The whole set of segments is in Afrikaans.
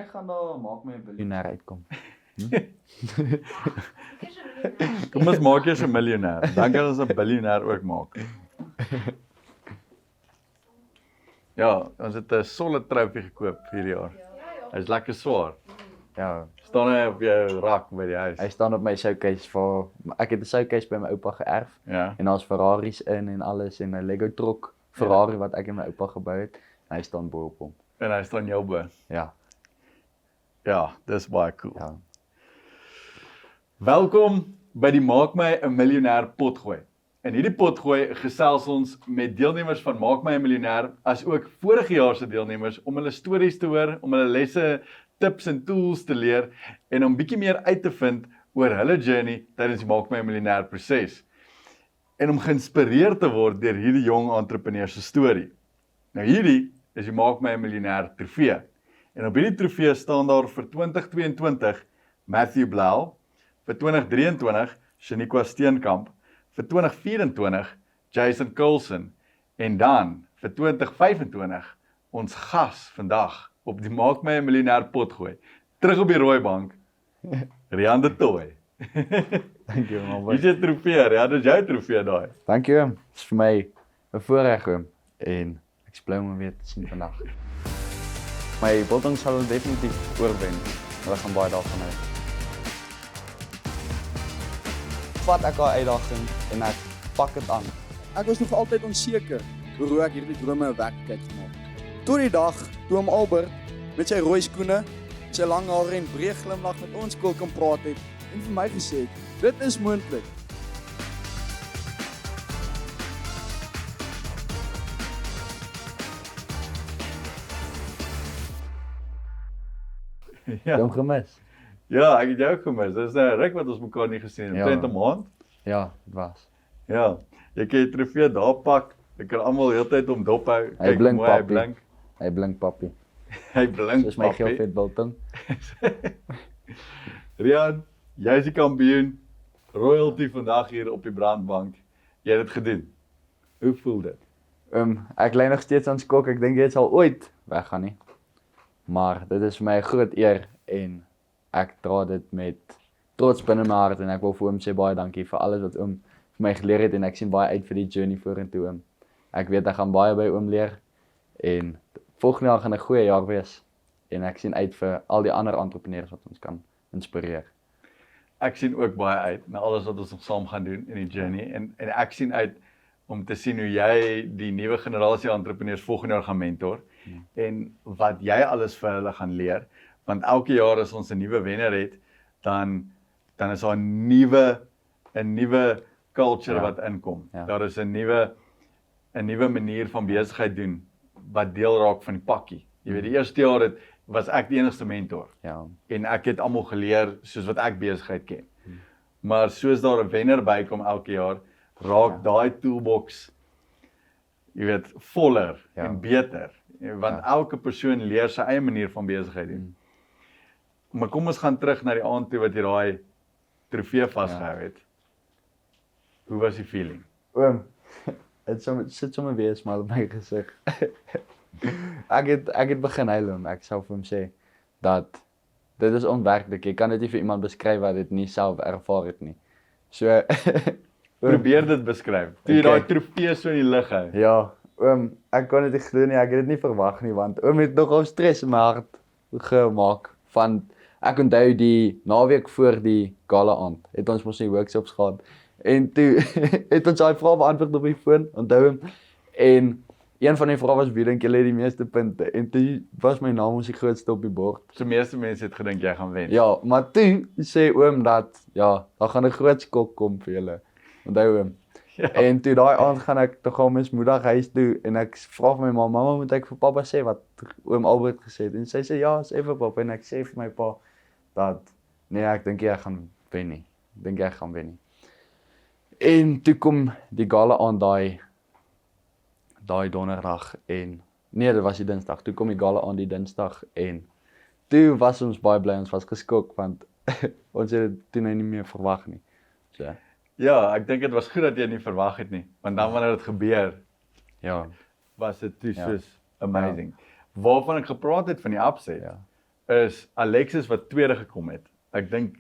Wanneer gaan daar maak my 'n biljoenêr uitkom? Kom ons maak eers 'n miljonair, dan kan ons 'n biljonair ook maak. Ja, ons het 'n solid trofee gekoop hierdie jaar. Hy's lekker swaar. Ja, Staan hy op jou rak by die huis? hy staan op my showcase vir ek het 'n showcase by my oupa geërf Ja. en daar's Ferraris in en alles en 'n Lego trok Ferrari wat ek en my oupa gebou het. En hy staan bo op hom. En hy staan jou bo. Ja, Ja, dis baie cool. ja. Welkom by die Maak My 'n Miljonair potgooi. In hierdie potgooi gesels ons met deelnemers van Maak My 'n Miljonair as ook vorige jaar se deelnemers om hulle stories te hoor, om hulle lesse, tips en tools te leer en om bietjie meer uit te vind oor hulle journey tydens die Maak My 'n Miljonair proses. En om geïnspireer te word deur hierdie jong entrepreneur se storie. Nou hierdie is die Maak My 'n Miljonair trofee. En op hierdie trofee staan daar vir 2022 Matthew Blau, vir 2023 Shaniqua Steenkamp, vir 2024 Jason Coulson en dan vir 2025 ons gas vandag op die Maak My 'n Miljonair potgooi. Terug op die rooi bank, Rian de Tooy. Dankie oom. Hier is 'n trofee, ja, dis jou trofee daai. Dankie oom. Dit is vir my 'n voorreg oom en ek is bly om hom weer te sien vandag. My biltong sal definitief oorwen. Hulle gaan baie daarvan hou. Vat ek daai uitdaging en ek pak dit aan. Ek was nog altyd onseker oor hoe ek hierdie drome 'n werklikheid gemaak. Tot die dag toe oom Albert met sy rooi skoene, sy lang hare en breë glimlag met ons skool kom praat het en vir my gesê het, dit is moontlik. Ja. Hom gemis. Ja, ek het jou ook gemis. Dis 'n ruk wat ons mekaar nie gesien het. Ja. Omtrent 'n maand. Ja, dit was. Ja. Jy kan die trofee daar pak. Ek kan almal heeltyd om dop hou. Hy Kyk blink, hoe mooi hy papi. blink. Hy blink papi. Hy blink. Dis my papi. geelvet biltong. Rian, jy is die kampioen. Royalty vandag hier op die brandbank. Jy het dit gedoen. Hoe voel dit? Ek lê nog steeds aan skok. Ek dink dit sal ooit weggaan nie. Maar dit is vir my 'n groot eer en ek dra dit met trots binne my hart en ek wil vir oom sê baie dankie vir alles wat oom vir my geleer het en ek sien baie uit vir die journey vorentoe oom. Ek weet ek gaan baie by oom leer en volgende jaar gaan 'n goeie jaar wees en ek sien uit vir al die ander entrepreneurs wat ons kan inspireer. Ek sien ook baie uit na alles wat ons nog saam gaan doen in die journey en ek sien uit om te sien hoe jy die nuwe generasie entrepreneurs volgende jaar gaan mentor en wat jy alles vir hulle gaan leer, want elke jaar as ons 'n nuwe wenner het, dan is daar 'n nuwe culture Ja. wat inkom. Ja. Daar is 'n nuwe manier van besigheid doen wat deel raak van die pakkie. Jy weet, die eerste jaar was ek die enigste mentor. Ja, En ek het almal geleer soos wat ek besigheid ken. Maar soos daar 'n wenner bykom elke jaar, raak daai toolbox jy weet voller en beter. Want elke persoon leer sy eie manier van besigheid doen. Maar kom ons gaan terug na die aand toe wat jy daai trofee vasgehou het. Hoe was die feeling? oom, dit sit sommer weer 'n smaal op my gesig. ek het begin huil oom. Ek sou vir hom sê dat dit is onwerklik. Jy kan dit nie vir iemand beskryf wat dit nie self ervaar het nie. So Probeer dit beskryf. Toe jy daai trofee so in die lug hou. ja, oom, ek kon dit nie glo nie. Ek het dit nie verwag nie want oom het nogal stres in my hart gemaak van ek onthou die naweek voor die gala aand het ons mos nie workshops gehad en toe het ons daai vrae beantwoord op die foon, onthou hom. En een van die vrae was wie dink julle het die meeste punte en toe was my naam ons die grootste op die bord. So meeste mense het gedink jy gaan wen. Ja, maar toe sê oom dat ja, daar gaan 'n groot skok kom vir julle. Onthou oom. Ja. En toe daai aand gaan ek tog al mismoedig huis toe en ek vra vir my mamma, moet ek vir pappa sê wat oom Albert gesê het? En sy sê ja, sê vir pappa en ek sê vir my pa dat nee, ek dink jy gaan wen nie. Ek dink jy gaan wen nie. En toe kom die gala aan daai donderdag en nee, dit was die dinsdag. Toe kom die gala aan die dinsdag en toe was ons baie bly, ons was geskok want ons het dit toe nou nie meer verwag nie. So Ja, ek dink dit was goed dat jy nie verwag het nie, want dan wanneer dit gebeur, ja, was dit toe Ja. soos amazing. Waarvan ek gepraat het van die upset, ja. is Alexis wat tweede gekom het. Ek dink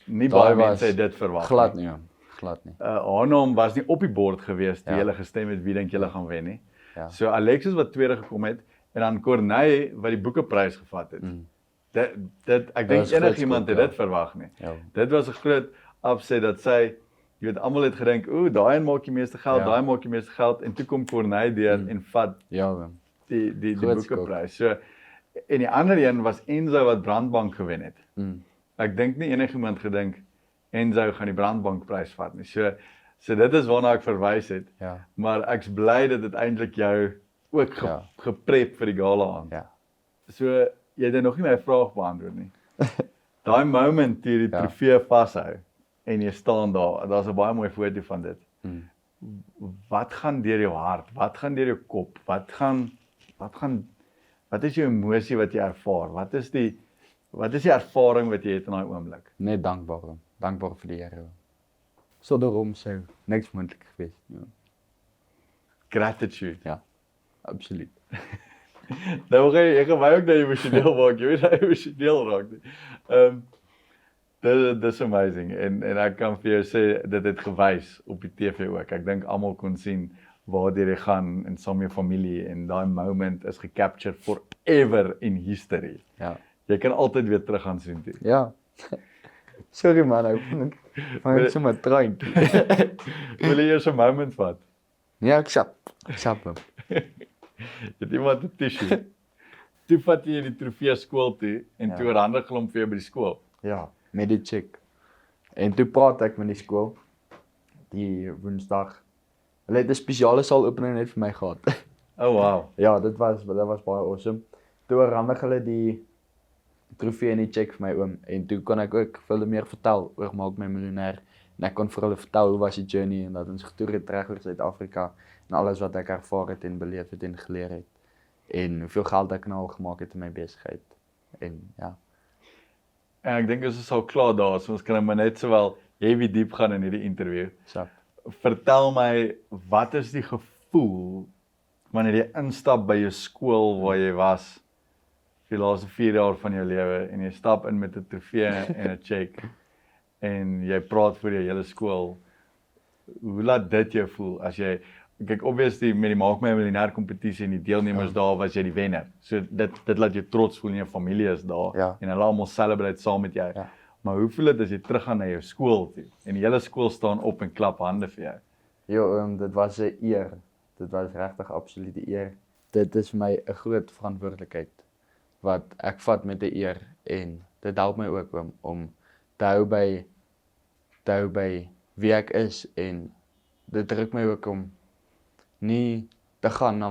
nie Daai baie was mense het dit verwag Glad nie. nie, man. Glad nie. Haar naam was nie op die bord gewees toe Ja. julle gestem het wie dink julle gaan wen nie. Ja. So Alexis wat tweede gekom het en dan Corneille wat die boekeprys gevat het. Dit ek dink was groot enigiemand het skok, ja. dit verwag nie. Ja. Dit was 'n groot upset dat sy jy weet almal het gedink, daai een maak die meeste geld, Ja. daai maak die meeste geld en toe kom Corneille deur en vat Ja, man. die Groot skok. boekeprys. So en die ander een was Enzo wat Brandbank gewen het. Ek dink nie enigiemand gedink Enzo gaan die Brandbankprys vat nie. So dit is waarna ek verwys het. Ja. Maar ek's bly dat dit eintlik jou ook Ja. geprep vir die gala aan. Ja. So jy het nog nie my vraag beantwoord nie. Daai moment toe jy die Ja. trofee vashou en jy staan daar, daar's 'n baie mooi foto van dit. Wat gaan deur jou hart? Wat gaan deur jou kop? Wat is jou emosie wat jy ervaar? Wat is die ervaring wat jy het in daai oomblik? Net dankbaar, man. Dankbaar vir die Here. Man. Sonder hom sou niks moontlik gewees het. Ja. Gratitude. Ja. Absoluut. Nou ek gaan my ook nou emosioneel maak. Jy weet hy emosioneel raak nie. Dit is amazing en ek kan vir jou sê dit het gewys op die TV ook. Ek dink almal kon sien waardeur jy gaan en saam met jou familie en daai moment is gecaptured forever in history. Ja. Jy kan altyd weer terug gaan sien toe. Ja. Sorry man, ek vang sommer trein. Wil jy eers 'n moment vat? Ja, ek sap hom. Het iemand 'n tissue? Toe vat jy die trofee skool toe en Ja. toe oorhandig hom vir jou by die skool. Ja, met die chick. En toe praat ek met die skool die Woensdag. Hulle het 'n spesiale saalopening net vir my gehad. Oh wow. Ja, dit was baie awesome. Toe oorhandig hulle die trofee en die check vir my oom en toe kon ek ook vir hulle meer vertel oor Maak My Miljonair en ek kon vir hulle vertel hoe was die journey en dat ons getoer het reg oor Suid-Afrika en alles wat ek ervaar het en beleef het en geleer het en hoeveel geld ek nou al gemaak het in my besigheid en ja. En ek dink ons is al klaar daar, so ons kan maar net sowel heavy diep gaan in hierdie interview. So, Vertel my, wat is die gevoel wanneer jy instap by jou skool waar jy was vir die laaste 4 jaar van jou lewe en jy stap in met 'n trofee en 'n check en jy praat vir jou hele skool. Hoe laat dit jou voel as jy kyk obviously met die Maak My Miljonair kompetisie en die deelnemers daar was jy die wenner. So dit laat jou trots voel en jou familie is daar Ja. en hulle almal celebrate saam met jou. Ja. Maar hoe voel dit as jy teruggaan na jou skool toe en die hele skool staan op en klap hande vir jou? ja, dit was 'n eer. Dit was regtig absoluut 'n eer. Dit is vir my 'n groot verantwoordelikheid wat ek vat met 'n eer en dit help my ook om te hou by wie ek is en dit druk my ook om nie te gaan na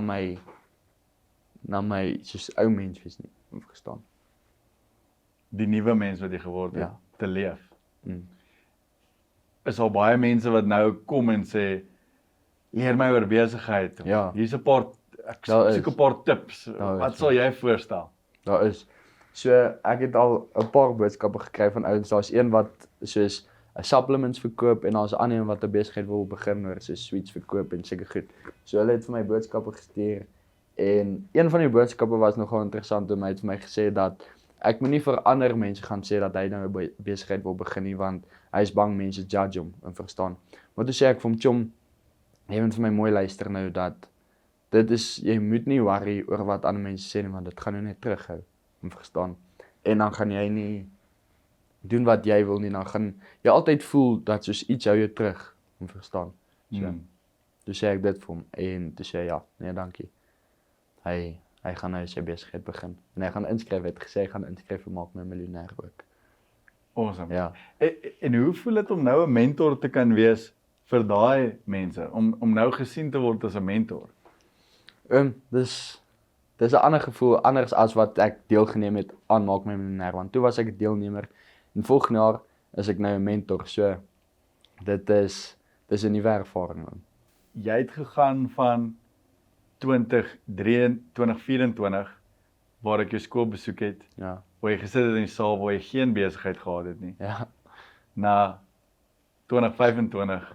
my soos ou mens wees nie, om verstaan. Die nuwe mens wat jy geword het, Ja. te leef. Mm. Is al baie mense wat nou kom en sê, leer my oor besigheid. Of, Ja. Hier's 'n paar, ek Daar soek is. 'n paar tips. Daar Wat is, sal jy voorstel? Daar is. So ek het al 'n paar boodskappe gekry van ouens. Daar's een wat soos supplements verkoop en daar's 'n ander een wat 'n besigheid wil begin oor so sweets verkoop en seker goed. So hulle het vir my boodskappe gestuur en een van die boodskappe was nogal interessant. Hy het vir my gesê dat ek moenie vir ander mense gaan sê dat hy nou 'n besigheid wil begin nie want hy is bang mense judge hom en verstaan. Maar toe sê ek vir hom, "Chom, jy moet vir my mooi luister nou dat dit is jy moet nie worry oor wat ander mense sê nie want dit gaan jou net terughou." Om verstaan. En dan gaan jy nie doen wat jy wil nie, dan gaan jy altyd voel dat soos iets hou jou terug, om verstaan. So, toe sê ek dit vir hom en toe sê hy ja, nee dankie. Hy gaan nou sy besigheid begin en hy gaan inskryf, het gesê hy gaan inskryf vir Maak My Miljonair ook. Awesome. Ja. En hoe voel dit om nou 'n mentor te kan wees vir daai mense, om nou gesien te word as 'n mentor? Dis 'n ander gevoel, anders as wat ek deelgeneem het aan Maak My Miljonair, want toe was ek 'n deelnemer en volgende jaar is ek nou 'n mentor, so dis 'n nuwe ervaring man. Jy het gegaan van 2024 waar ek jou skool besoek het, Ja, waar jy gesit het in die saal waar jy geen besigheid gehad het nie, ja, na 2025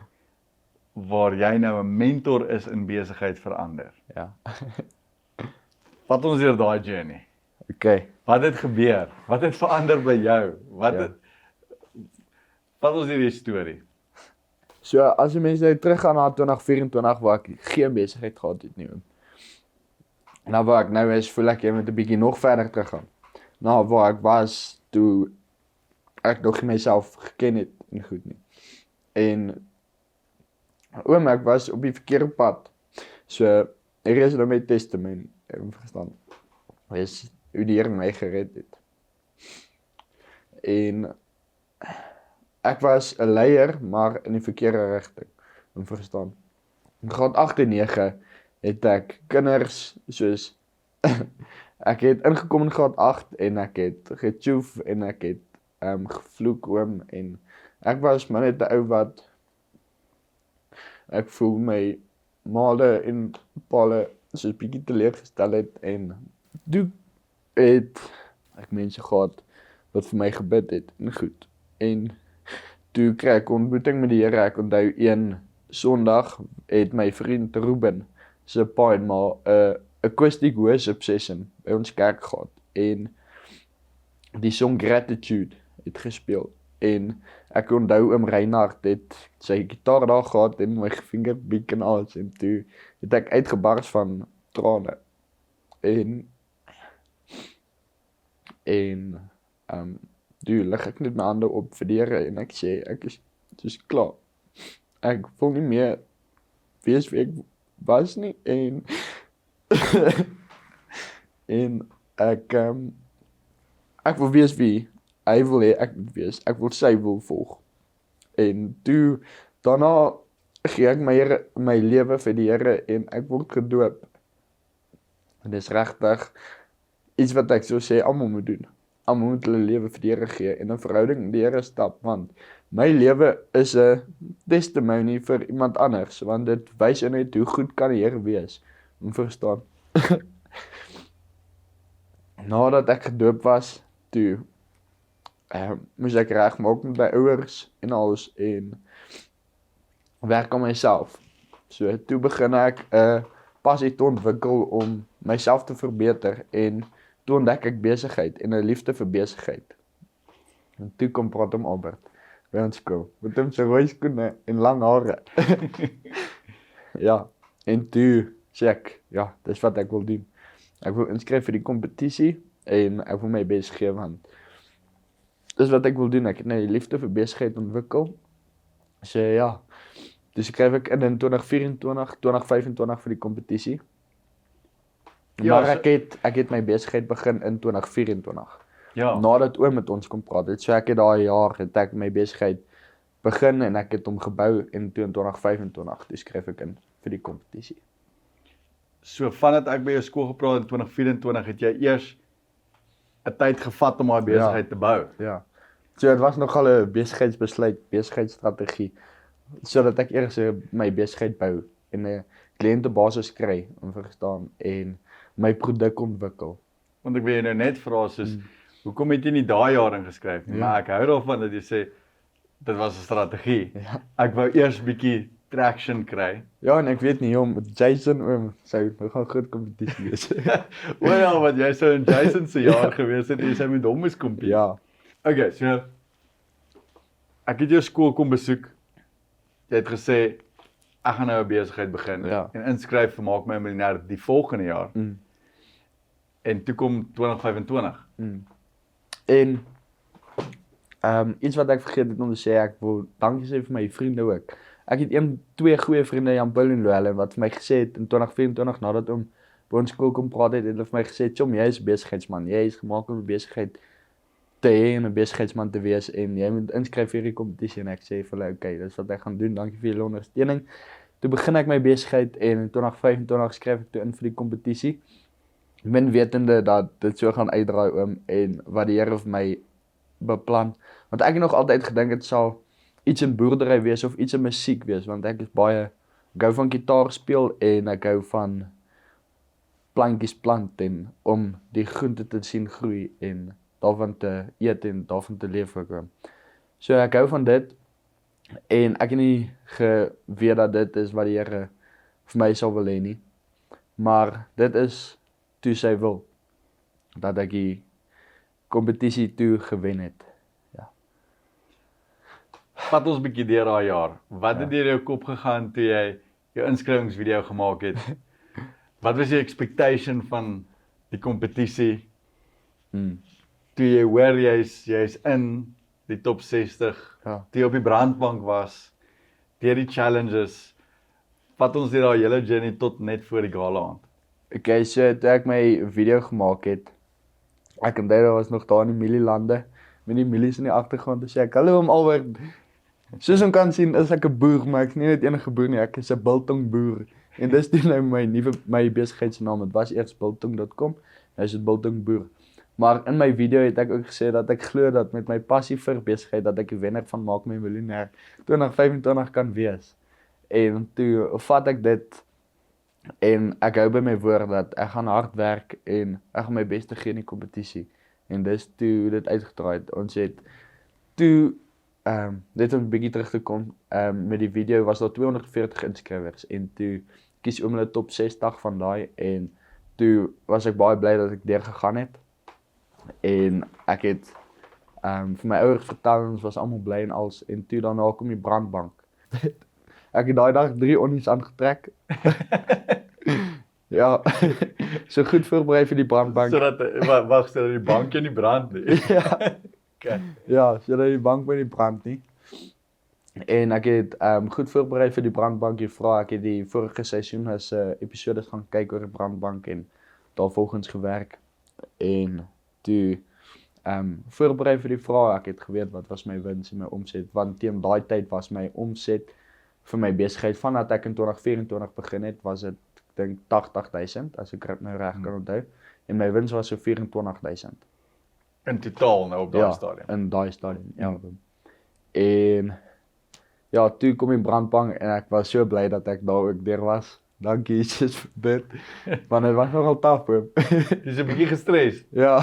waar jy nou 'n mentor is in besigheid verander. ja. Vat ons deur daai journey. Okay. Wat het gebeur? Wat het verander by jou? Ja. Wat was hierdie storie? So as jy mense nou teruggaan na 2024 waar ek geen besigheid gehad het nie. Nou waar ek nou is, voel ek jy moet 'n bietjie nog verder teruggaan. Nou waar ek was toe ek nog nie myself geken het en goed nie. En ek was op die verkeerde pad. So hier is nou my testament, verstaan. Is hoe die Here my gered het. En ek was 'n leier, maar in die verkeerde rigting, verstaan. In graad 8 en 9 het ek kinders soos ek het ingekom in graad 8 en ek het getjoef en ek het gevloek oom en ek was maar net 'n ou wat ek voel my maale en paale soos bietjie teleurgestel het en toe het ek mense gehad wat vir my gebid het en goed. En toe kry ek ontmoeting met die Here. Ek onthou een Sondag het my vriend Ruben se pa en ma 'n acoustic worship session by ons kerk gehad en die song Gratitude het gespeel en ek onthou Reinhard het sy gitaar daar gehad en my vinger biek en alles en toe het ek uitgebars van trane en toe lig ek net my hande op vir die Here en ek sê ek is soos klaar. Ek wil nie meer wees wie ek was nie en en ek wil wees wie hy wil hê ek moet wees. Ek wil sy wil volg. En toe daarna gee ek my lewe vir die Here en ek word gedoop. En dis regtig iets wat ek sou sê almal moet doen. Almal moet hulle lewe vir die Here gee en 'n verhouding met die Here stap want my lewe is 'n testimony vir iemand anders want dit wys net hoe goed kan die Here wees. Om verstaan. Nadat ek gedoop was, toe moes ek regmaak met my ouers en alles en werk aan myself. So toe begin ek 'n passie te ontwikkel om myself te verbeter en toe ontdek ek besigheid en 'n liefde vir besigheid. En toe kom praat om Albert by ons skool met hom se rooi skoene en lang hare. Ja, en toe sê ek, ja, dis wat ek wil doen. Ek wil inskryf vir die kompetisie en ek wil my bes gee want dis wat ek wil doen. Ek het nou die liefde vir besigheid ontwikkel. So ja, dus skryf ek in 2024, 2025 vir die kompetisie. Ja, Maar ek het my besigheid begin in 2024. Ja. Nadat oom met ons kom praat het. So ek het daai jaar het ek my besigheid begin en ek het hom gebou en toe in 2025 toe skryf ek in vir die kompetisie. So vandat ek by jou skool gepraat het in 2024 het jy eers 'n tyd gevat om daai besigheid te bou. Ja. So dit was nogal 'n besigheidsbesluit, besigheidsstrategie sodat ek eers my besigheid bou en 'n kliëntebasis kry om verstaan en my produk ontwikkel. Want ek wil jou nou net vra soos hoekom het jy nie daai jaar ingeskryf nie? Ja. Maar ek hou daarvan dat jy sê dit was 'n strategie. Ja. Ek wou eers bietjie traction kry. Ja, en ek weet nie hom Jason oom sou nogal groot kompetisie wees. O ja, wat jy sou in Jason se jaar gewees het en jy met hom moes kompie. Ja. Okay, so ek het jou skool kom besoek. Jy het gesê ek gaan nou 'n besigheid begin Ja. en inskryf vir Maak My 'n Miljonair die volgende jaar. En toe kom 2025. En iets wat ek vergeet het om te sê, ek wil dankie sê vir my vriende ook. Ek het twee goeie vriende, Jan Paul en Louwelen, wat vir my gesê het in 2024 nadat om by ons skool kom praat het hulle vir my gesê, "Chom, jy is 'n besigheidsman. Jy is gemaak om 'n besigheid te hê en 'n besigheidsman te wees en jy moet inskryf vir hierdie kompetisie." En ek sê vir hulle, "Okay, dis wat ek gaan doen. Dankie vir julle ondersteuning." Toe begin ek my besigheid en in 2025 skryf ek toe in vir die kompetisie. Min wetende dat dit so gaan uitdraai oom en wat die Here vir my beplan. Want ek het nog altyd gedink dit sal iets in boerdery wees of iets in musiek wees want ek is baie ek hou van gitaar speel en ek hou van plantjies plant en om die groente te sien groei en daarvan te eet en daarvan te leef ook. So ek hou van dit en ek het nie geweet dat dit is wat die Here vir my sal wil hê nie. Maar dit is toe sy wil. dat ek die kompetisie toe gewen het. Vat ons bietjie deur daai jaar. Wat het deur jou kop gegaan toe jy jou inskrywingsvideo gemaak het? Wat was jou expectation van die kompetisie? Toe jy hoor jy's in die top 60, Ja. toe jy op die brandbank was, deur die challenges, vat ons deur daai hele journey tot net voor die gala aand. Okay, so toe ek my video gemaak het, ek onthou daar was nog daar in die Mielielande, met die mielies in die agtergrond, en sê ek, hallo Albert, soos ons kan sien, is ek 'n boer, maar ek is nie net enige boer nie, ek is 'n biltong boer, en dis toe nou my besigheidsnaam, het was eers biltong.com, nou is dit biltong boer. Maar in my video het ek ook gesê dat ek glo dat met my passie vir besigheid dat ek die wenner van Maak My Miljonair 2025 kan wees. En toe vat ek dit en ek hou by my woord dat ek gaan hard werk en ek gaan my bes te gee in die kompetisie. En dis toe hoe dit uitgedraai het. Ons het toe net om 'n bietjie terug te kom, met die video was daar 240 inskrywers en toe kies oom hulle top 60 van daai en toe was ek baie bly dat ek deur gegaan het. En ek het vir my ouers vertel en ons was almal bly en alles en toe daarna kom die brandbank. Ek het daai dag 3 onnies aangetrek. Ja, so goed voorberei vir die brandbank. Sodat wag, sodat die bank nie brand nie. Ja, Okay. ja, sodat die bank by die brand nie. En ek het goed voorberei vir die brandbank gevra. Ek het die vorige seisoen as episode gaan kyk oor die brandbank en daarvolgens gewerk. En toe voorberei vir die vrae. Ek het geweet wat was my wins en my omset, want teen daai tyd was my omset vir my besigheid vandat ek in 2024 begin het, was dit ek dink 80.000 as ek dit nou reg kan onthou. En my wins was so 24.000. In totaal nou op daai stadium. In daai stadium, ja. En ja, toe kom die brandbank en ek was so bly dat ek daar ook deur was. Dankie Jesus vir dit. Want dit was nogal taaf, hoor. Jy's 'n bietjie gestres. Ja.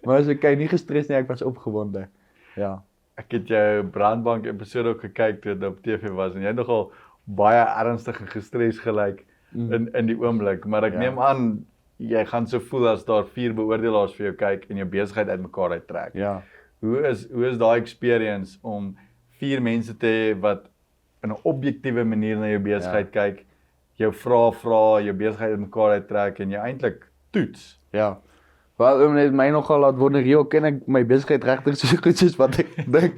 Maar as ek nie gestres nie, ek was opgewonde. Ja. Ek het jou brandbank episode ook gekyk toe dit op TV was en jy het nogal baie ernstig en gestres gelyk in die oomblik, maar ek neem aan jy gaan so voel as daar 4 beoordelaars vir jou kyk en jou besigheid uitmekaar uittrek. Ja. Hoe is daai experience om 4 mense te hê wat in 'n objektiewe manier na jou besigheid kyk, jou vra, jou besigheid uitmekaar uittrek en jy eintlik toets? Ja. Wel, net my nogal laat wonder, hoe ken ek my besigheid regtig so goed soos wat ek dink.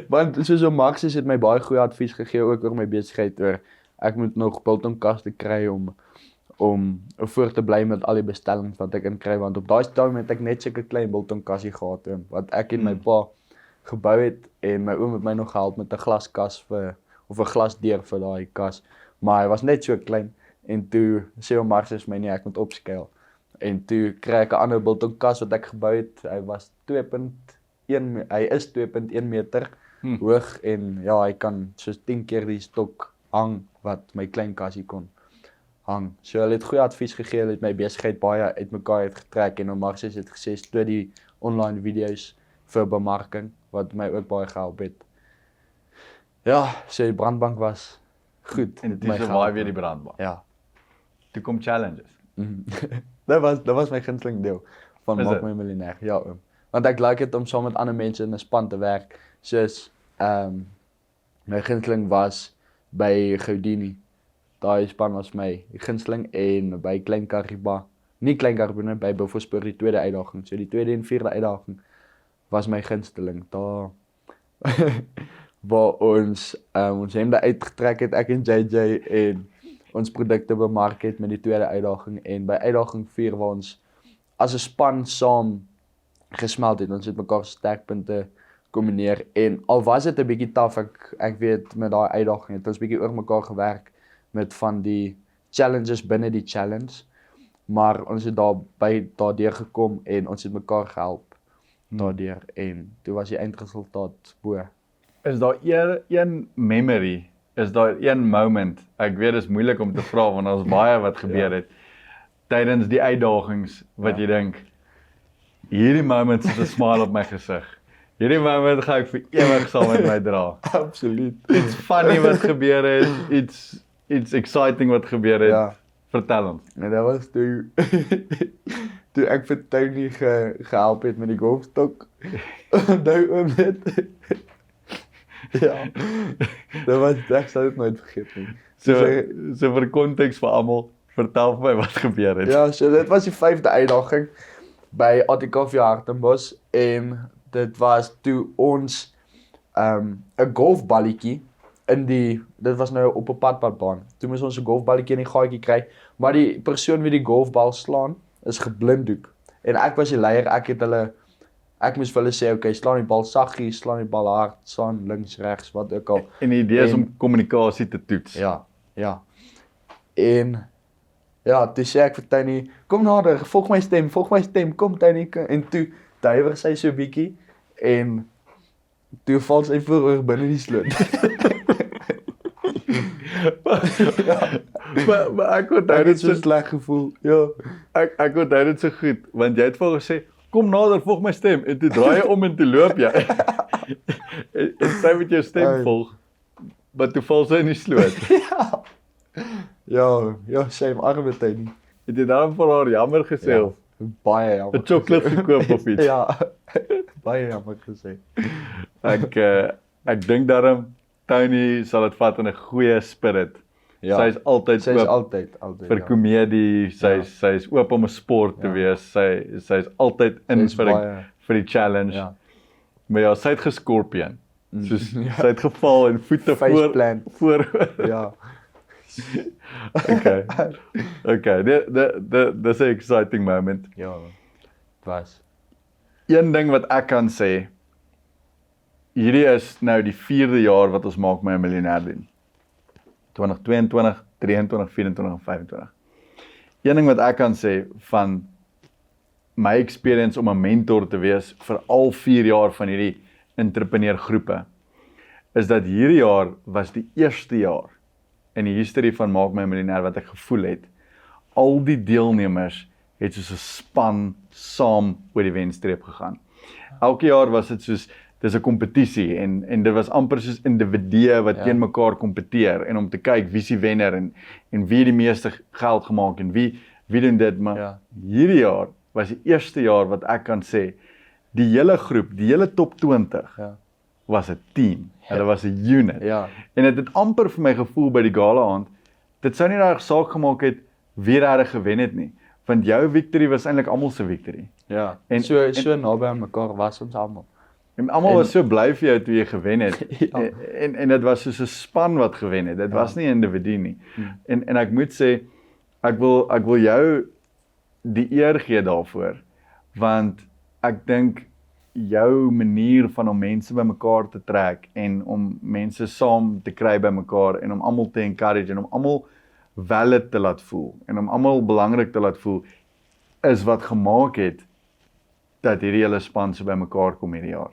Want soos Marcus het my baie goeie advies gegee ook oor my besigheid, oor ek moet nog biltongkaste kry om voor te bly met al die bestellings wat ek inkry, want op daai stadium het ek net so 'n klein biltongkassie gehad, wat ek en my pa gebou het en my oom het my nog gehelp met 'n glaskas of 'n glasdeur vir daai kas, maar hy was net so klein en toe sê Marcus my nee, ek moet opskuil. En toe kry ek 'n ander biltongkas wat ek gebou het. Hy was 2.1 hy is 2.1 meter hoog en ja, hy kan soos 10 keer die stok hang wat my klein kassie kon hang. So hulle het goeie advies gegee, hulle het my besigheid baie uitmekaar uitgetrek en Marcus het gesê steun die online video's vir bemarking wat my ook baie gehelp het. Ja, so die brandbank was goed. En dit is baie weer die brandbank. Ja. Toe kom challenges. Dat was my gunsteling deel van Maak My Miljonair. Ja, want ek like dit om saam met ander mense in 'n span te werk. Soos my gunsteling was by Goudini. Daai span was my gunsteling en by Klein Kariba. Nie Klein Kariba nie, by Beaufortspoort die tweede uitdaging. So die tweede en vierde uitdaging was my gunsteling. Daar waar ons hemde uitgetrek het, ek en JJ en ons produkte bemark het met die tweede uitdaging en by uitdaging 4 waar ons as 'n span saam gesmelt het, ons het mekaar sterkpunte kombineer en al was dit 'n bietjie taaf, ek weet met daai uitdaging het ons bietjie oor mekaar gewerk met van die challenges binne die challenge, maar ons het daardeur gekom en ons het mekaar gehelp daardeur en toe was die eindresultaat bo. Is daar een memory? Is daar een moment, ek weet dit is moeilik om te vra want daar's baie wat gebeur het, tydens die uitdagings wat jy dink, hierdie moment sit 'n smile op my gesig. Hierdie moment gaan ek vir ewig saam met my dra. Absoluut. Iets funny wat gebeur het, iets exciting wat gebeur het. Ja. Vertel ons. En dat was toe toe ek vir Tony gehelp het met die golfstok. Nou oom dit. Ja. Ek sal dit nooit vergeet nie. So vir konteks vir almal, vertel vir my wat gebeur het. Ja, so dit was die 5de uitdaging by ATKV Hartenbos en dit was toe ons 'n golfballetjie dit was nou op 'n padbaan. Toe moes ons 'n golfballetjie in die gaatjie kry, maar die persoon wie die golfbal slaan is geblinddoek. En ek was die leier, ek moes vir hulle sê, okay, slaan die bal saggies, slaan die bal hard, slaan links, regs, wat ook al. En die idee is om kommunikasie te toets. Ja. En ja, toe sê ek vir Tony, kom nader, volg my stem, kom Tony. En toe duiwer sy so bietjie en toe val sy vooroor binne die sloot. maar ek onthou Dit dit is so sleg gevoel. Ja. Ek onthou dit so goed, want jy het vir haar gesê, kom nader, volg my stem, en toe draai jy om en toe loop jy. en sy met jou stem volg, maar toe val sy in die sloot. Ja, shame, arme Tony. Het jy daarom vir haar jammer gesê, Ja. of Baie jammer. 'n chocolate gekoop of iets? Ja, baie jammer gesê. Ek dink daarom, Tony sal dit vat in 'n goeie spirit. Ja. Sy is altyd oop altyd vir komedie, sy is oop om 'n sport te wees, sy is altyd in vir die challenge. Ja. Maar ja, sy het geskorpion. Soos sy het geval en voete voor. Ja. Okay, dis 'n exciting moment. Ja, dit was. Een ding wat ek kan sê, hierdie is nou die 4de jaar wat ons Maak My 'n Miljonair doen. 2022, 23, 24 en 25. Een ding wat ek kan sê van my experience om 'n mentor te wees vir al 4 jaar van hierdie entrepreneurgroepe, is dat hierdie jaar was die eerste jaar in die history van Maak My 'n Miljonair wat ek gevoel het, al die deelnemers het soos 'n span saam oor die wenstreep gegaan. Elke jaar was dit soos, dis 'n kompetisie en dit was amper soos individue wat teen mekaar kompeteer en om te kyk wie is die wenner en wie het die meeste geld gemaak en wie doen dit, maar hierdie jaar was die eerste jaar wat ek kan sê, die hele groep, die hele top 20 was 'n team. Hulle was 'n unit. Ja. En dit het amper vir my gevoel by die gala aand, dit sou nie regtig saak gemaak het wie regtig gewen het nie, want jou victory was eintlik almal se victory. Ja. En so naby aan mekaar was ons almal. En almal was so bly vir jou toe jy gewen het. Ja. En dit was soos 'n span wat gewen het. Dit was nie 'n individu nie. En ek moet sê, ek wil jou die eer gee daarvoor, want ek dink jou manier van om mense bymekaar te trek en om mense saam te kry bymekaar en om almal te encourage en om almal valid te laat voel en om almal belangrik te laat voel, is wat gemaak het dat hierdie hele span so bymekaar kom hierdie jaar.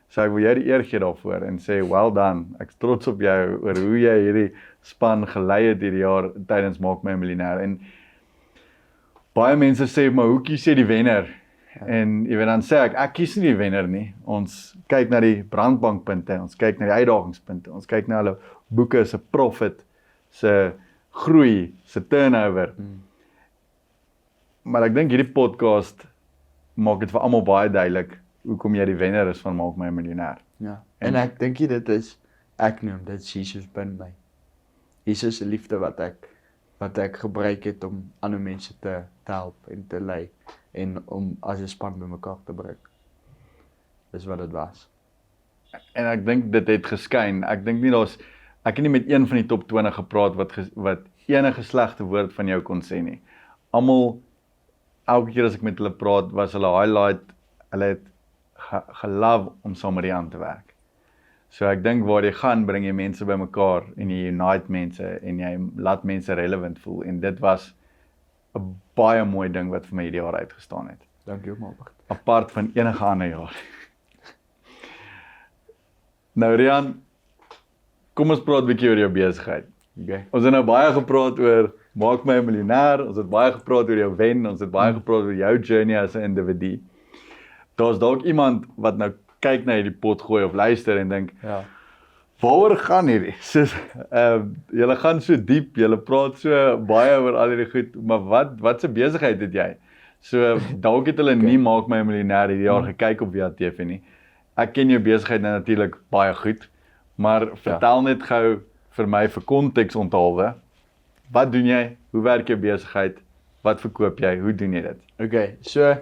So ek wil jou die eer gee daarvoor en sê well done. Ek's trots op jou oor hoe jy hierdie span gelei het hierdie jaar tydens Maak My 'n Miljonair. En baie mense sê, maar hoe kies jy die wenner? En jy weet dan sê ek kies nie die wenner nie. Ons kyk na die brandbankpunte, ons kyk na die uitdagingspunte, ons kyk na hulle boeke se profit, se groei, se turnover. Maar ek dink hierdie podcast maak dit vir almal baie duidelik hoekom jy die wenner is van Maak My 'n Miljonair. Ja. En ek dink dit is, ek noem dit Jesus binne my. Jesus se liefde wat ek gebruik het om ander mense te help en te lei en om as 'n span bymekaar te bring. Dis wat dit was. En ek dink dit het geskyn. Ek dink nie ek het nie met een van die top 20 gepraat wat enige slegte woord van jou kon sê nie. Almal, elke keer as ek met hulle praat, was hulle highlight, hulle het gelove om saam met die aan te werk. So ek dink waar jy gaan, bring jy mense bymekaar en jy unite mense en jy laat mense relevant voel en dit was 'n baie mooi ding wat vir my hierdie jaar uitgestaan het. Dankie Albert. Apart van enige ander jaar. Nou Rian, kom ons praat 'n bietjie oor jou besigheid. Okay. Ons het nou baie gepraat oor Maak My 'n Miljonair, ons het baie gepraat oor jou wen, ons het baie gepraat oor jou journey as 'n individu. Daar's dalk iemand wat nou kyk na hierdie pot gooi of luister en dink, waaroor gaan hierdie? Soos julle gaan so diep, julle praat so baie oor al hierdie goed, maar wat se besigheid het jy? So dalk het hulle nie maak my 'n miljonair hierdie jaar gekyk op WTV nie. Ek ken jou besigheid nou natuurlik baie goed, maar vertel net gou vir my vir konteks onthaalwe. Wat doen jy? Hoe werk jou besigheid? Wat verkoop jy? Hoe doen jy dit? Okay, so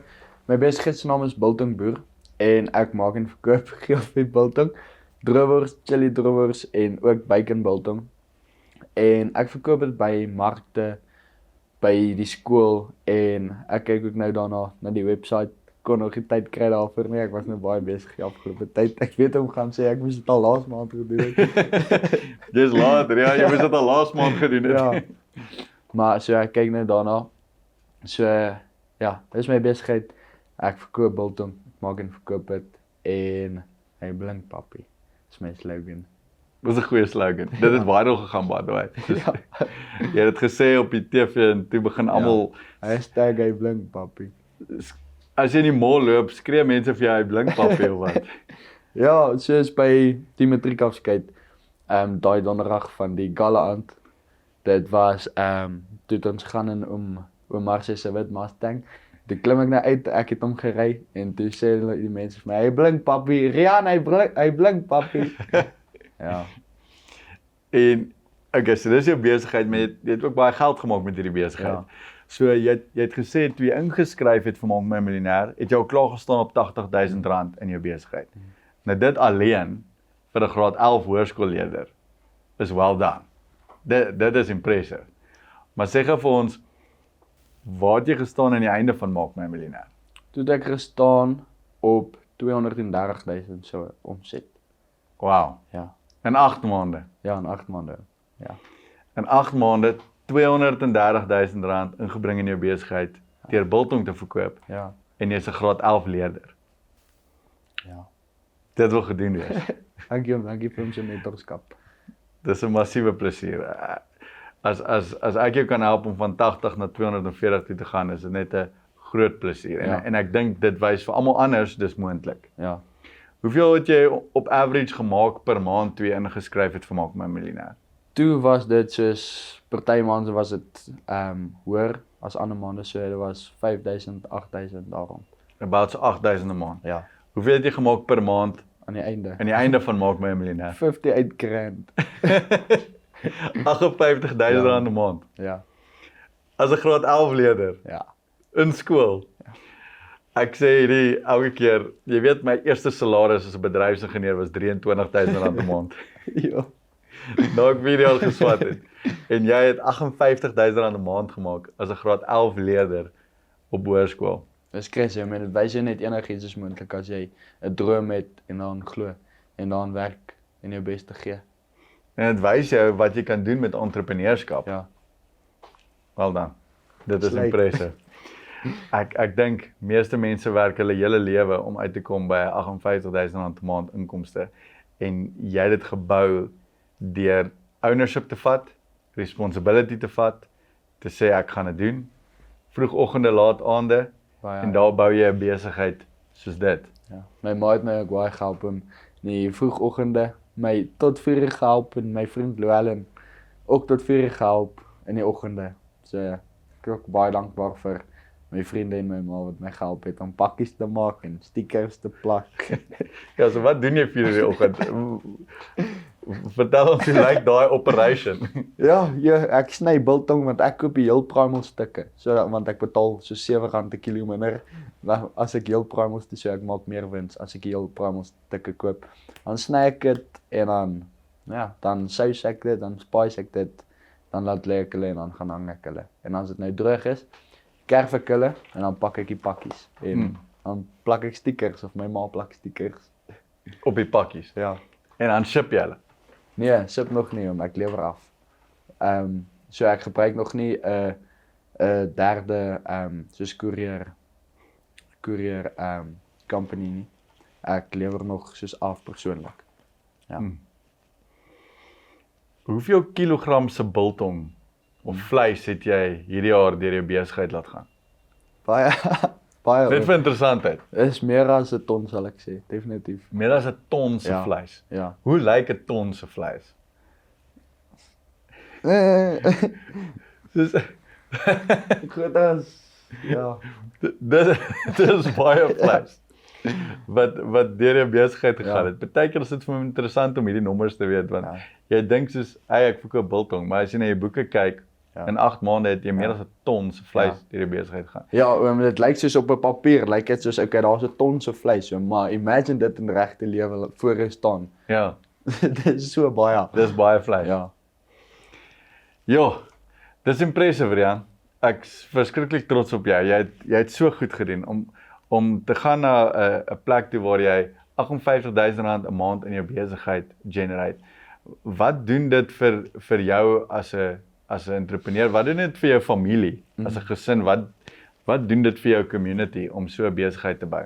my besigheid se naam is Biltong Boer en ek maak en verkoop geelvet biltong, droewors, chili droewors en ook bacon biltong. En ek verkoop dit by markte, by die skool en ek kyk ook nou daarna na die webwerf. Kon nog nie tyd kry daarvoor nie. Ek was nou baie besig die afgelope tyd. Ek weet hom gaan sê ek moes dit al laas maand gedoen het. Dis later, ja, jy moes dit al laas maand gedoen het. Ja. Maar so ek kyk nou daarna. So ja, dis my besigheid. Ek verkoop biltong, ek maak en verkoop dit en hy blink papi. Dis my slogan. Dis 'n goeie slogan. Dit het viral gegaan by the way. Ja. Jy het dit gesê op die TV en toe begin almal Hashtag hy blink papi. as jy in die mall loop, skree mense vir jou hy blink papi of wat. Ja, soos by die matriekafskeid, daai donderdag van die gala aand. Dit was toe het ons gaan in oom Marsie se wit Mustang. Toe klim ek nou uit, ek het hom gery en toe sê hulle die mense vir my, hy blink papi, Rian, hy blink papi. Ja. En okay, so dis jou besigheid, maar jy het ook baie geld gemaak met hierdie besigheid. Ja. So jy het gesê toe jy ingeskryf het vir Maak My Miljonair, het jy al klaar gestaan op R80,000 in jou besigheid. Nou dit alleen vir 'n graad 11 hoërskoolleerder is well done. Dit is impressive. Maar sê gou vir ons, waar het jy gestaan aan die einde van Maak My Miljonair? Toe het ek gestaan op 230,000 so omset. Wow. Ja. In 8 maande. Ja, in 8 maande. Ja. In 8 maande R230,000 ingebring in jou besigheid deur biltong te verkoop Ja. en jy's 'n graad 11 leerder. Ja. Dit wil gedoen wees. Dankie vir hom se mentorskap. Dis 'n massiewe plesier. As ek jou kan help om van 80 na 240 toe te gaan, is dit net 'n groot plesier. En ek dink dit wys vir almal anders dis moontlik. Ja. Hoeveel het jy op average gemaak per maand toe jy ingeskryf het vir Maak My Miljonair? Toe was dit soos party maande was dit hoër as ander maande, so dit was 5,000, 8,000 daar rond. About so 8,000 'n maand. Ja. Hoeveel het jy gemaak per maand Aan die einde. aan die einde van Maak My Miljonair? 58 grand. R58,000 'n maand. Ja. As 'n graad 11 leerder Ja. in skool. Ek sê hierdie elke keer, jy weet my eerste salaris as 'n bedryfsingenieur was R23,000 'n maand. Ja. Nou ek video al geswat het. En jy het R58,000 'n maand gemaak as 'n graad 11 leerder op hoërskool. Dis crazy, man. Dit wys jou net enigiets is moontlik as jy 'n droom het en dan glo en dan werk en jou bes te gee. En dit wys jou wat jy kan doen met entrepreneurskap. Ja. Wel dan. Dit is Slyk. impressive. Ek dink meeste mense werk hulle hele lewe om uit te kom by R58,000 'n maand inkomste en jy het dit gebou deur ownership te vat, responsibility te vat, te sê ek gaan dit doen, vroegoggende, laat aande en daar bou jy 'n besigheid soos dit. Ja. My ma het my ook baie gehelp om in die vroegoggende my tot 4 uur gehelp en my vriend Llewellyn ook tot 4 uur gehelp in die oggende. So ja, ek is ook baie dankbaar vir my vriende en my ma wat my gehelp het om pakkies te maak en stickers te plak. Ja, so wat doen jy vir die oggend? Vertel ons hoe lyk daai operation? Ja, ek sny biltong want ek koop die heel primal stukke. So want ek betaal so R7 per kilo minder as ek heel primal stukke, so ek maak meer wins as ek heel primal stukke koop. Dan sny ek dit en dan sous ek dit, dan spice ek dit, dan laat lê ek hulle en dan gaan hang ek hulle. En as dit nou droog is, kerf ek hulle en dan pak ek die pakkies en dan plak ek stickers of my ma plak stickers. Op die pakkies. Ja. En dan ship jy hulle. Nee, ship nog nie, ek lewer af. So ek gebruik nog nie 'n derde soos courier company nie. Ek lewer nog soos af persoonlik. Ja. Hoeveel kilogram se biltong of vleis het jy hierdie jaar deur jou besigheid laat gaan? Baie. Net vir interessantheid. Is meer as 'n ton sal ek sê, definitief. Meer as 'n ton se Ja. vleis. Ja. Hoe lyk 'n ton se vleis? Groot Soos as Ja. Dis baie vleis. Wat deur jou besigheid gegaan Ja. het. Partykeer is dit vir my interessant om hierdie nommers te weet want Ja. jy dink soos, "Hey, ek verkoop biltong," maar as jy na jou boeke kyk, Ja. in 8 maande het jy meer Ja. as 'n ton se vleis Ja. deur die besigheid gaan. Ja, dit lyk soos op 'n papier, lyk dit soos okay, daar's 'n ton se vleis, maar imagine dit in regte lewe voor jou staan. Ja, Dit is so baie. dis baie vleis. Ja. Jo, dis impressive, Rian. Ek's verskriklik trots op jou. Jy het so goed gedoen om te gaan na 'n plek toe waar jy R58,000 'n maand in jou besigheid generate. Wat doen dit vir jou as 'n entrepreneur? Wat doen dit vir jou familie, as 'n gesin? Wat doen dit vir jou community om so 'n besigheid te bou?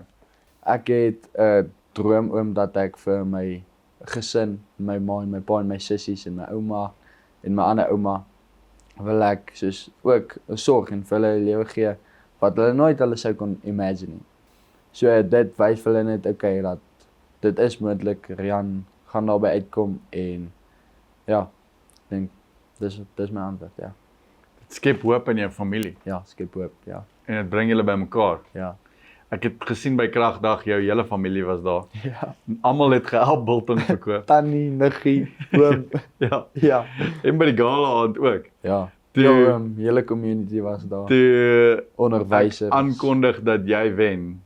Ek het 'n droom oom dat ek vir my gesin, my ma en my pa en my sissies en my ouma en my ander ouma wil ek soos ook 'n sorg en vir hulle 'n lewe gee wat hulle nooit sou kon imagine nie. So dit wys vir hulle net okay dat dit is moontlik. Rian gaan daarby uitkom en ja, ek dink dis my antwoord, ja. Dit skep hoop in jou familie Ja, skep hoop, ja. en dit bring julle bymekaar. Ja. Ek het gesien by Kragdag jou hele familie was daar. Ja. Almal het gehelp biltong verkoop. Tannie, niggie, oom. Ja. Ja. En by die gala aand ook. Ja. Toe- Ja, hele community was daar. Toe Onderwysers. ek aankondig dat jy wen,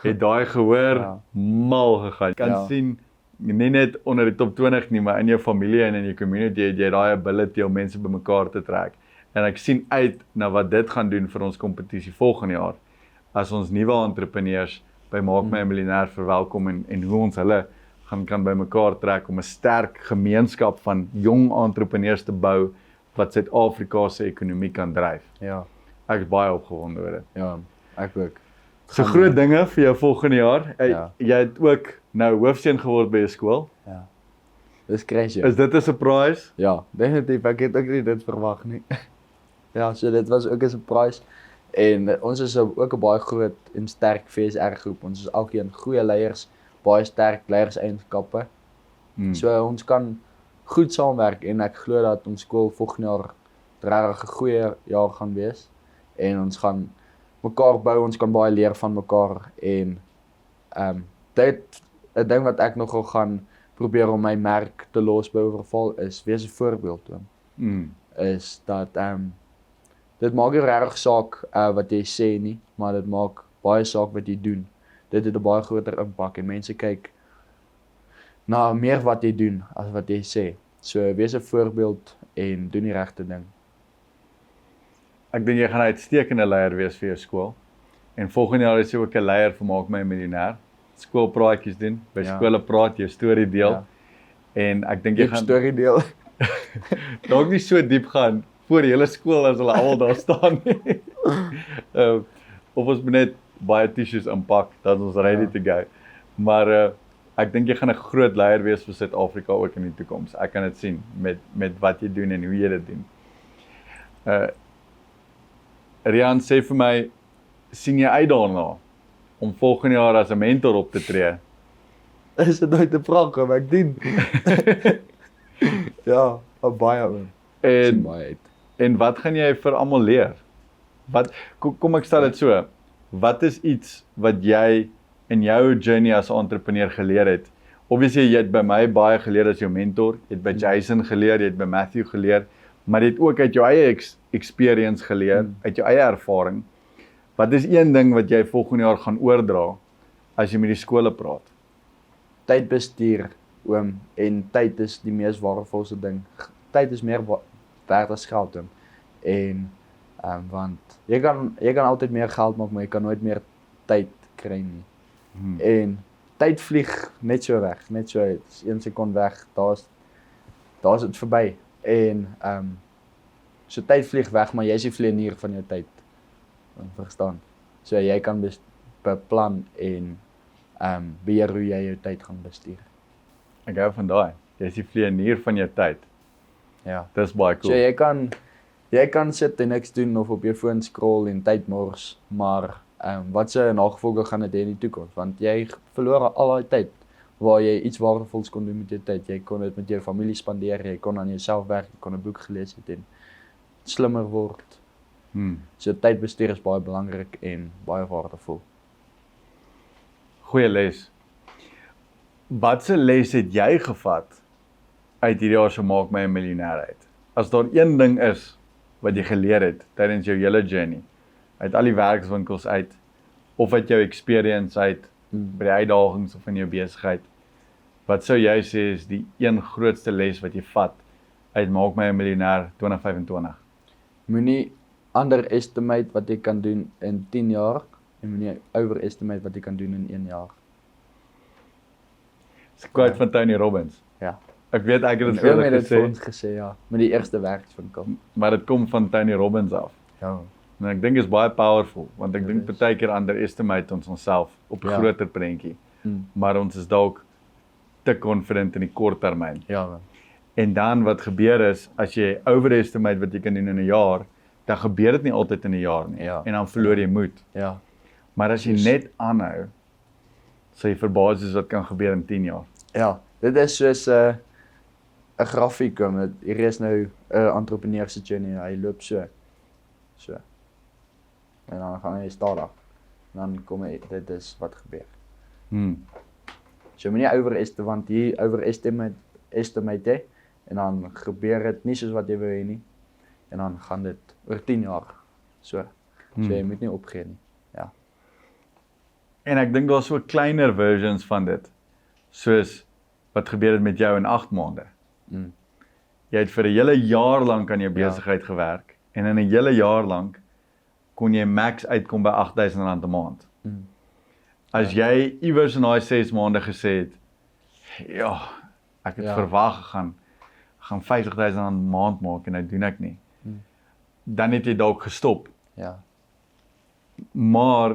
het daai gehoor Ja. mal gegaan. Jy kan Ja. sien nie net onder die top 20 nie, maar in jou familie en in jou community het jy daai ability om mense bymekaar te trek. En ek sien uit na wat dit gaan doen vir ons kompetisie volgende jaar. As ons nuwe entrepreneurs by Maak My 'n Miljonair verwelkom en hoe ons hulle kan bymekaar trek om 'n sterk gemeenskap van jong entrepreneurs te bou wat Suid-Afrika se ekonomie kan dryf. Ja. Ek is baie opgewonde oor dit. Ja, ek ook. So groot dinge vir jou volgende jaar. Ja. Jy het ook nou hoofseun geword by 'n skool. Ja. Dis crazy. Is dit 'n surprise? Ja, definitief. Ek het ook nie dit verwag nie. Ja, so dit was ook 'n surprise. En ons is ook 'n baie groot en sterk VSR groep. Ons is alkeen goeie leiers, baie sterk leierseienskappe. So ons kan goed saamwerk en ek glo dat ons skool volgende jaar regtig 'n goeie jaar gaan wees. En ons gaan mekaar bou, ons kan baie leer van mekaar en dit 'n ding wat ek nogal gaan probeer om my merk te los by Oorval is wees 'n voorbeeld oom. Is dat dit maak nie regtig saak wat jy sê nie, maar dit maak baie saak wat jy doen. Dit het 'n baie groter impak en mense kyk na meer wat jy doen as wat jy sê. So wees 'n voorbeeld en doen die regte ding. Ek dink jy gaan 'n uitstekende leier wees vir jou skool. En volgende jaar is jy ook 'n leier vir Maak My 'n Miljonair. Skoolpraatjies doen, by Ja. skole praat, jou storie deel. Ja. En ek dink jy Diep gaan storie deel. dalk nie so diep gaan voor die hele skool as hulle almal daar staan nie. Of ons moet net baie tissues inpak, dat ons ready to go. Maar ek dink jy gaan 'n groot leier wees vir Suid-Afrika ook in die toekoms. Ek kan dit sien met wat jy doen en hoe jy dit doen. Rian, sê vir my, sien jy uit daarna om volgende jaar as 'n mentor op te tree? Is dit nooit 'n vraag om ek doen? Ja, baie oom. En baie uit. En wat gaan jy vir almal leer? Kom ek stel dit so. Wat is iets wat jy in jou journey as 'n entrepreneur geleer het? Obviously jy het by my baie geleer as jou mentor, jy het by Jason geleer, jy het by Matthew geleer, maar jy het ook uit jou eie experience geleer, uit jou eie ervaring. Wat is een ding wat jy volgende jaar gaan oordra as jy met die skole praat? Tydbestuur oom en tyd is die mees waardevolste ding. Tyd is meer werd as geld oom. En want jy kan altyd meer geld maak, maar jy kan nooit meer tyd kry nie. En tyd vlieg net so weg, net so 1 sekond weg. Daar's dit verby. En so tyd vlieg weg, maar jy's die vlieënier van jou tyd. Verstaan? So jy kan beplan en beheer hoe jy jou tyd gaan bestuur. Ek hou van daai. Jy's die vlieënier van jou tyd. Ja. Dis baie cool. So jy kan sit en niks doen of op jou foon scroll en tyd mors, maar wat se nagevolge gaan dit hê in die toekoms? Want jy verloor al daai tyd waar jy iets waardevols kon doen met jou tyd. Jy kon dit met jou familie spandeer, jy kon aan jouself werk, jy kon 'n boek gelees het en slimmer word. So tydbestuur is baie belangrik en baie waardevol. Goeie les. Watse les het jy gevat uit hierdie jaar se Maak My 'n Miljonair uit? As daar een ding is wat jy geleer het tydens jou hele journey, uit al die werkswinkels uit, of uit jou experience uit, by die uitdagings of in jou besigheid, wat sou jy sê is die een grootste les wat jy vat uit Maak My 'n Miljonair 2025? Moenie underestimate wat jy kan doen in 10 jaar en moenie overestimate wat jy kan doen in 1 jaar. Dis 'n quote van Tony Robbins. Ja. Ek weet ek het dit Oom veel het dit vir gesê, ons gesê, ja, met die eerste werkswinkel. maar dit kom van Tony Robbins af. Ja. En ek dink is baie powerful, want ek Dit dink is. baie keer underestimate ons onsself op 'n Ja. groter prentjie, Mm. maar ons is dalk te confident in die kort termyn. Ja, man. En dan wat gebeur is, as jy overestimate wat jy kan doen in 'n jaar, dan gebeur dit nie altyd in 'n jaar nie. Ja. En dan verloor jy moed. Ja. Maar as jy Dus- net aanhou, sal jy verbaas wees wat kan gebeur in 10 jaar. Ja, dit is soos 'n grafiek, hier is nou 'n entrepreneur se journey, hy loop so. So. En dan gaan hy stadig. Dan kom hy, dit is wat gebeur. So moenie overestimate, want jy overestimate jy, en dan gebeur dit nie soos wat jy wou hê nie. En dan gaan dit oor 10 jaar so. So jy moet nie opgee nie. Ja. En ek dink daar's so kleiner versions van dit, soos wat gebeur het met jou in 8 maande. Mm. Jy het vir 'n hele jaar lank aan jou Ja. besigheid gewerk, en in 'n hele jaar lank kon jy max uitkom by R8,000 'n maand. Mm. As jy iewers in daai 6 maande gesê het, ja, ek het Ja. verwag gaan R50,000 'n maand maak en nou doen ek nie. Mm. Dan het jy dalk gestop. Ja. Maar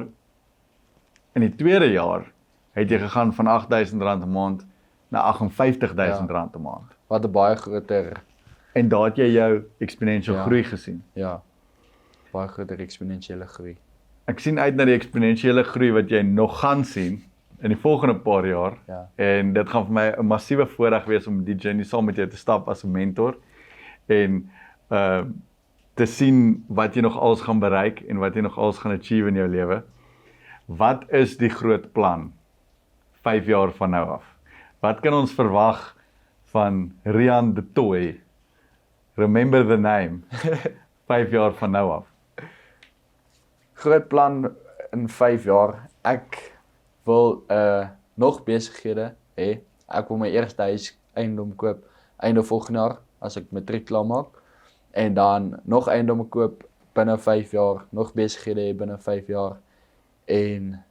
in die tweede jaar het jy gegaan van R8,000 'n maand na R58,000 'n maand. Wat 'n baie groter, En daar het jy jou exponential Ja. groei gesien. ja, baie groter eksponensiële groei. Ek sien uit na die eksponensiële groei wat jy nog gaan sien in die volgende paar jaar. Ja. En dit gaan vir my 'n massiewe voorreg wees om die journey saam met jou te stap as 'n mentor en te sien wat jy nog alles gaan bereik en wat jy nog alles gaan achieve in jou lewe. Wat is die groot plan 5 jaar van nou af? Wat kan ons verwag van Rian de Tooy? Remember the name. 5 jaar van nou af. Groot plan in 5 jaar. Ek wil nog besighede hê. Ek wil my eerste huis eiendom koop einde volgende jaar as ek matriek klaar maak. En dan nog eiendomme koop binne 5 jaar, nog besighede hê binne 5 jaar. En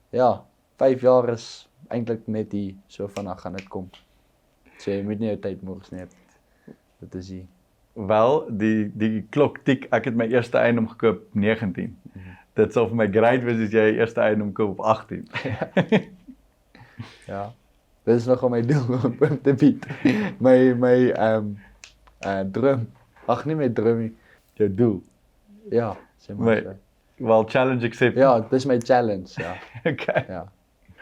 ja, 5 jaar is eintlik net hier, so vinnig gaan dit kom. So jy moet nie jou tyd mors nie. Dit is die. Wel, die klok tik, ek het my eerste eiendom gekoop op 19. Dit sal vir my great wees as jy jou eerste eiendom koop op 18. Ja. Dit is nogal my doel om te bied. My droom. Ag nie my droom nie. Jou doel. Ja, sê maar. My- So. Wel, challenge accepted. Ja, dis my challenge, ja. Okay. Ja.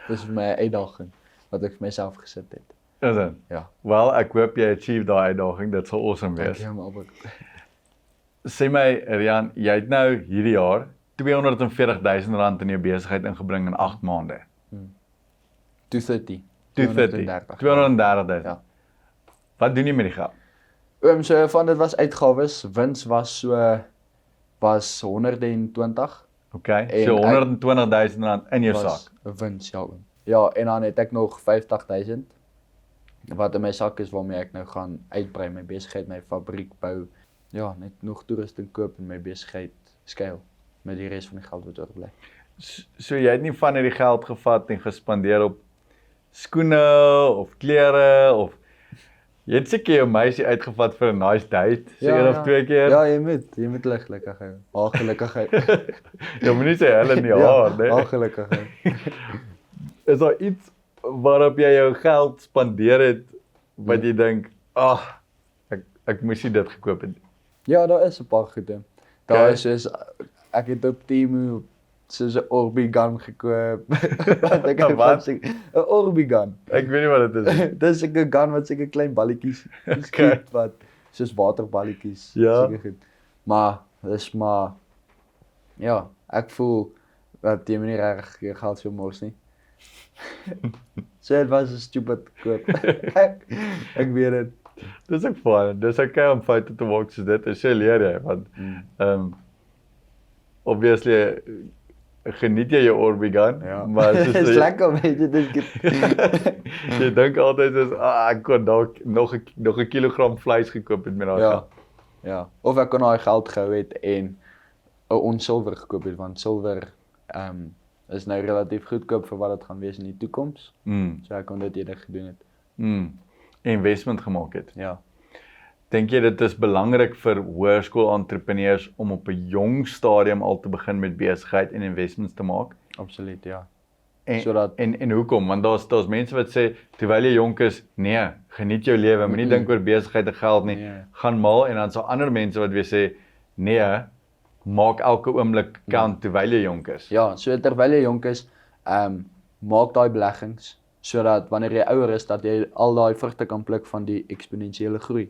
Dis my uitdaging wat ek vir myself gesit het. Is dit? Ja. Wel, ek hoop jy achieve daai uitdaging. Dit sal awesome wees. Dankie Albert. Sê my, Rian, jy het nou hierdie jaar R240,000 in jou besigheid ingebring in 8 maande. 230. 230. 230,000. Ja. Wat doen jy met die geld? So van dit was uitgawes, wins was 120. Okay. En So ek- R120,000 in jou was sak. 'n wins, ja. Ja, en dan het ek nog 50,000 wat in my sak is waarmee ek nou gaan uitbrei my besigheid, my fabriek bou. Ja, net nog toerusting koop en my besigheid skaal met die res van die geld wat oorbly. So jy het nie van hierdie geld gevat en gespandeer op skoene of klere of jy het seker jou meisie uitgevat vir 'n nice date, seker of 2 keer. Ja, jy moet hulle gelukkig hou. Haar gelukkig hou. Jy moenie sê hulle nie haar, nee. Haar gelukkig hou. Is daar iets waarop jy jou geld spandeer het wat jy dink, ag, ek moes nie dit gekoop het. Ja, daar is 'n paar goede. Daar Okay. is soos ek het op Temu soos 'n Orbigun gekoop. Wat ek Wat? 'n Orbigun. Ek weet nie wat dit is. Dis 'n gun wat seker klein balletjies Okay. skiet wat soos waterballetjies Ja. seker goed. Maar dis maar ja, ek voel dat jy nie regtig jou geld so mors nie. So dit was 'n stupid koop. Ek weet dit. Dis ook fyn. Dis okay om foute te maak soos dit. As jy leer jy, want obviously geniet jy jou Orbigan, Ja. maar Dit is lekker om jy dit jy dink altyd is ek kon dalk nog 'n kilogram vleis gekoop het met daai Ja. geld. Ja, of ek kon daai geld gehou het en 'n ons silwer gekoop het, want silwer is nou relatief goedkoop vir wat dit gaan wees in die toekoms. So ek kon dit eerder gedoen het. Investment gemaak het. Ja. Dink jy dit is belangrik vir hoërskool-entrepreneurs om op 'n jong stadium al te begin met besigheid en investments te maak? Absoluut, ja. En, Sodat- en hoekom? Want daar's mense wat sê terwyl jy jonk is, nee, geniet jou lewe, moenie dink oor besigheid en geld nie. Nee. Gaan maal en dan sal ander mense wat weer sê, nee, maak elke oomblik count terwyl jy jonk is. Ja, so terwyl jy jonk is, maak daai beleggings sodat wanneer jy ouer is dat jy al daai vrugte kan pluk van die eksponensiële groei.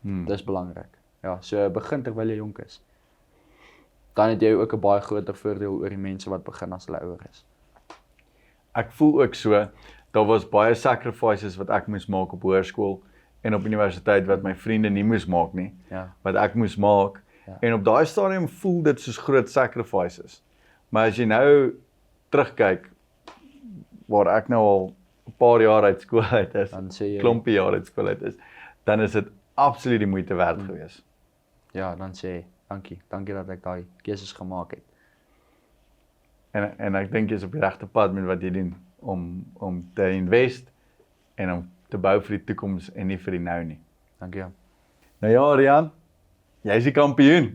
Dis belangrik. Ja, so begin terwyl jy jonk is. Dan het jy ook 'n baie groter voordeel oor die mense wat begin as hulle ouer is. Ek voel ook so, daar was baie sacrifices wat ek moes maak op hoërskool en op universiteit wat my vriende nie moes maak nie, Ja. wat ek moes maak. Ja. En op daai stadium voel dit soos groot sacrifices. Maar as jy nou terugkyk waar ek nou al 'n paar jaar uit skool uit is, Dan sê jy klompie jaar uit skool uit is, dan is dit absoluut die moeite werd gewees. Ja, dan sê jy, dankie dat ek daai keuses gemaak het. En ek dink jy is op die regte pad met wat jy doen om te invest en om te bou vir die toekoms en nie vir die nou nie. Dankie. Nou ja, Rian, jy is die kampioen.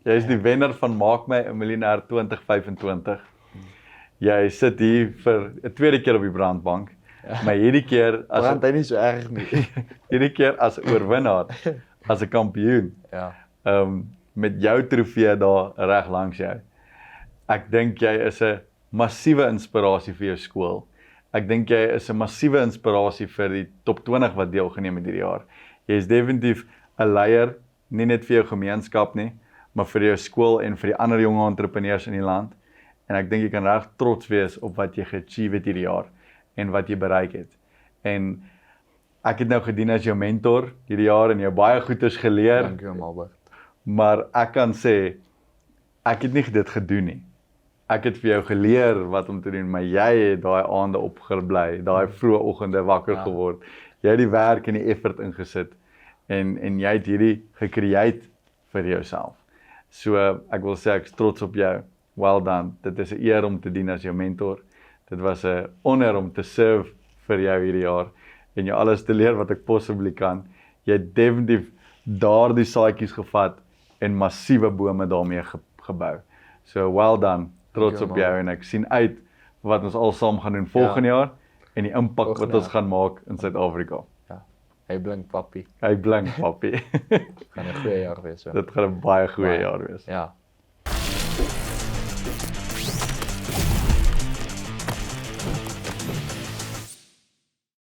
Jy is die wenner van Maak My 'n Miljonair 2025. Jy sit hier vir 'n tweede keer op die brandbank, maar hierdie keer Brand hy nie so erg nie. hierdie keer as oorwinnaar, as 'n kampioen. Ja. Met jou trofee daar reg langs jou. Ek dink jy is 'n massiewe inspirasie vir jou skool. Ek dink jy is 'n massiewe inspirasie vir die top 20 wat deelgeneem het hierdie jaar. Jy is definitief 'n leier, nie net vir jou gemeenskap nie, maar vir jou skool en vir die ander jong entrepreneurs in die land. En ek dink jy kan reg trots wees op wat jy ge-achieve het hierdie jaar en wat jy bereik het. En ek het nou gedien as jou mentor hierdie jaar en jou baie goeders geleer. Dankie Albert. Maar ek kan sê, ek het nie dit gedoen nie. Ek het vir jou geleer wat om te doen, maar jy het daai aande opgebly, daai vroeë oggende wakker geword. Jy het die werk en die effort ingesit en jy het hierdie gecreate vir jouself. So ek wil sê ek is trots op jou. Well done. Dit is 'n eer om te dien as jou mentor. Dit was 'n honor om te serve vir jou hierdie jaar en jou alles te leer wat ek possibly kan. Jy het definitief daardie saadjies gevat en massiewe bome daarmee gebou. So well done. Trots op jou en ek sien uit wat ons al saam gaan doen volgende jaar en die impak wat ons gaan maak in Suid-Afrika. Ja. Hy blink papi. Hy blink, papi. Gaan 'n goeie jaar wees. Dit gaan 'n baie goeie jaar wees. Ja.